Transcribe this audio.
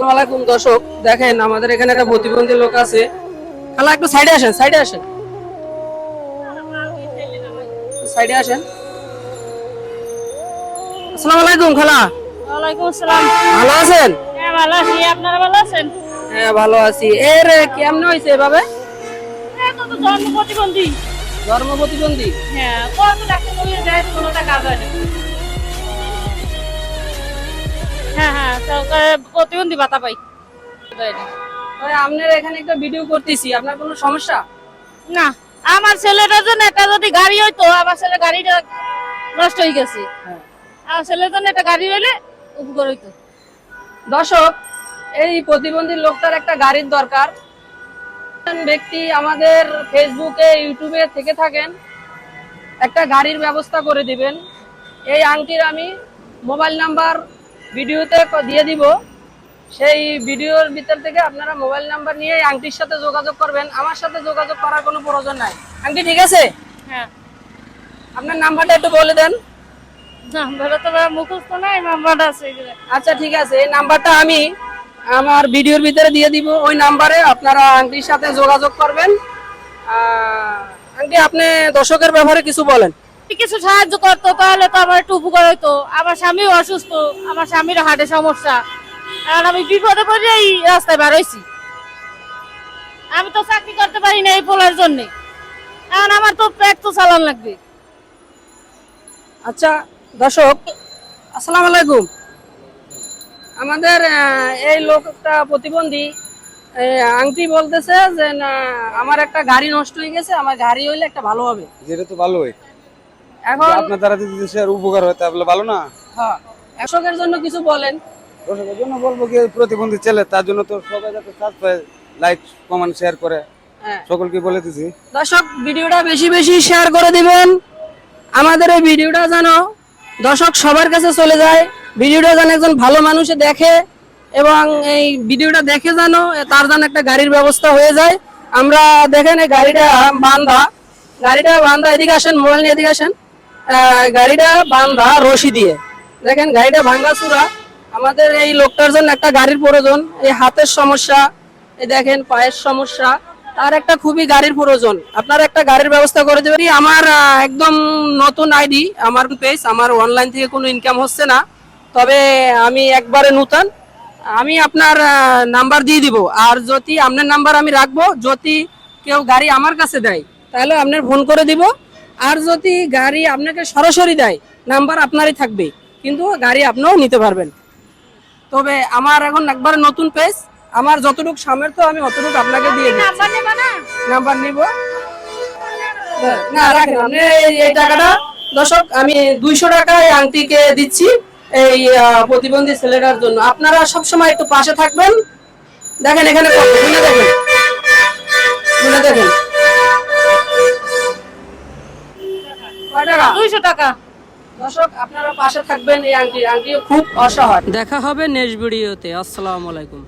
আসসালামু দর্শক, দেখেন আমাদের এখানে একটা প্রতিবন্ধী লোক আছে। খালা একটু সাইডে আসেন, সাইডে আসেন, সাইডে আসেন। আসসালামু আলাইকুম খালা। ওয়ালাইকুম আসসালাম। ভালো আছেন? হ্যাঁ ভালো আছি, আপনারা ভালো আছেন? হ্যাঁ ভালো আছি। এর কেমনে হয়েছে এভাবে? হ্যাঁ তো জন্ম প্রতিবন্ধী। ধর্ম প্রতিবন্ধী? হ্যাঁ কত ডাক্তার বলে দেয় কোনোটা কাজ হয় না। হ্যাঁ হ্যাঁ সরকার প্রতিবন্ধী ভাতা পাই। আপনার এখানে একটা ভিডিও করতেছি, আপনার কোনো সমস্যা? না, আমার ছেলেটার জন্য একটা যদি গাড়ি হইতো, আমার ছেলে গাড়িটা নষ্ট হয়ে গেছে। হ্যাঁ। আমার ছেলের জন্য একটা গাড়ি হইলে উপকার হইতো। দর্শক, এই প্রতিবন্ধী লোকটার একটা গাড়ির দরকার। ব্যক্তি আমাদের ফেসবুকে ইউটিউবে থেকে থাকেন, একটা গাড়ির ব্যবস্থা করে দিবেন। এই আংটির আমি মোবাইল নাম্বার ভিডিওতে দিয়ে দিব। সেই ভিডিওর ভিতর থেকে আপনারা মোবাইল নাম্বার নিয়ে এই আংটির সাথে যোগাযোগ করবেন। আমার সাথে যোগাযোগ করার কোনো প্রয়োজন নাই। আংটি ঠিক আছে? হ্যাঁ। আপনার নাম্বারটা একটু বলে দেন। নাম্বারটা তো মুখস্থ নাই, নাম্বারটা আছে। আচ্ছা ঠিক আছে, এই নাম্বারটা আমি আমার ভিডিওর ভিতরে দিয়ে দিব। ওই নাম্বারে আপনারা আংটির সাথে যোগাযোগ করবেন। আংটি, আপনি দর্শকের ব্যাপারে কিছু বলেন। কিছু সাহায্য করতো তাহলে তো আমার একটু উপকার হইতো। আমার স্বামীও অসুস্থ, আমার স্বামীর হার্টের সমস্যা। এখন আমি বিপদে পড়ে এই রাস্তায় বার হইছি। আমি তো চাকরি করতে পারি না এই পোলার জন্য। এখন আমার তো পেট তো চালান লাগবে। আচ্ছা দর্শক, আসসালামু আলাইকুম। আমাদের এই লোকটা প্রতিবন্ধী, আংটি বলতেছে যে না, আমার একটা গাড়ি নষ্ট হয়ে গেছে, আমার গাড়ি হইলে একটা ভালো হবে। যেটা তো ভালোই, এখন আপনার দ্বারা যদি দেশের উপকার হয় তাহলে ভালো না। হ্যাঁ, দর্শকের জন্য কিছু বলেন। দর্শকের জন্য বলবো কি, প্রতিবন্ধী ছেলে তার জন্য তো সবাই যাতে সাবস্ক্রাইব, লাইক, কমেন্ট, শেয়ার করে হ্যাঁ সকলকে বলে দিছি। দর্শক, ভিডিওটা বেশি বেশি শেয়ার করে দিবেন। আমাদের এই ভিডিওটা যেন দর্শক সবার কাছে চলে যায়। ভিডিওটা যেন একজন ভালো মানুষে দেখে এবং এই ভিডিওটা দেখে যেন তার যেন একটা গাড়ির ব্যবস্থা হয়ে যায়। আমরা দেখেন এই গাড়িটা বান্ধা, এদিকে আসেন, মোবাইল নিয়ে এদিকে আসেন। গাড়িটা বান্ধা রশি দিয়ে। দেখেন গাড়িটা ভাঙ্গা চূড়া। আমাদের এই লোকটার জন্য একটা গাড়ির প্রয়োজন। এই হাতের সমস্যা, এই দেখেন পায়ের সমস্যা, তার একটা খুবই গাড়ির প্রয়োজন। আপনারা একটা গাড়ির ব্যবস্থা করে দেবেন। আমার একদম নতুন আইডি, আমার পেজ, আমার অনলাইন থেকে কোনো ইনকাম হচ্ছে না, তবে আমি একবারে নতুন। আমি আপনার নাম্বার দিয়ে দিব, আর যদি আপনার নাম্বার আমি রাখবো, যদি কেউ গাড়ি আমার কাছে দেয় তাহলে আপনার ফোন করে দিব। আর যদি গাড়ি আপনাকে সরাসরি দেয়, নাম্বার আপনারই থাকবে, কিন্তু গাড়ি আপনিও নিতে পারবেন। তবে আমার এখন একবারে নতুন পেজ, আমার যতটুকু সামর্থ্য আমি অতটুকু আপনাকে দিয়ে দিচ্ছি। নাম্বার নেবা না? নাম্বার নিব না, রাখেন আপনি এই টাকাটা। দর্শক, আমি 200 টাকা এই আংটিকে দিচ্ছি এই প্রতিবন্ধী ছেলেটার জন্য। আপনারা সব সময় একটু পাশে থাকবেন। দেখেন এখানে কত, গুনে দেখেন, গুনে দেখেন। কয় টাকা? 200 টাকা। দর্শক, আপনারা পাশে থাকবেন। এই আংটি খুব অসহায়। দেখা হবে নেক্সট ভিডিওতে। আসসালামু আলাইকুম।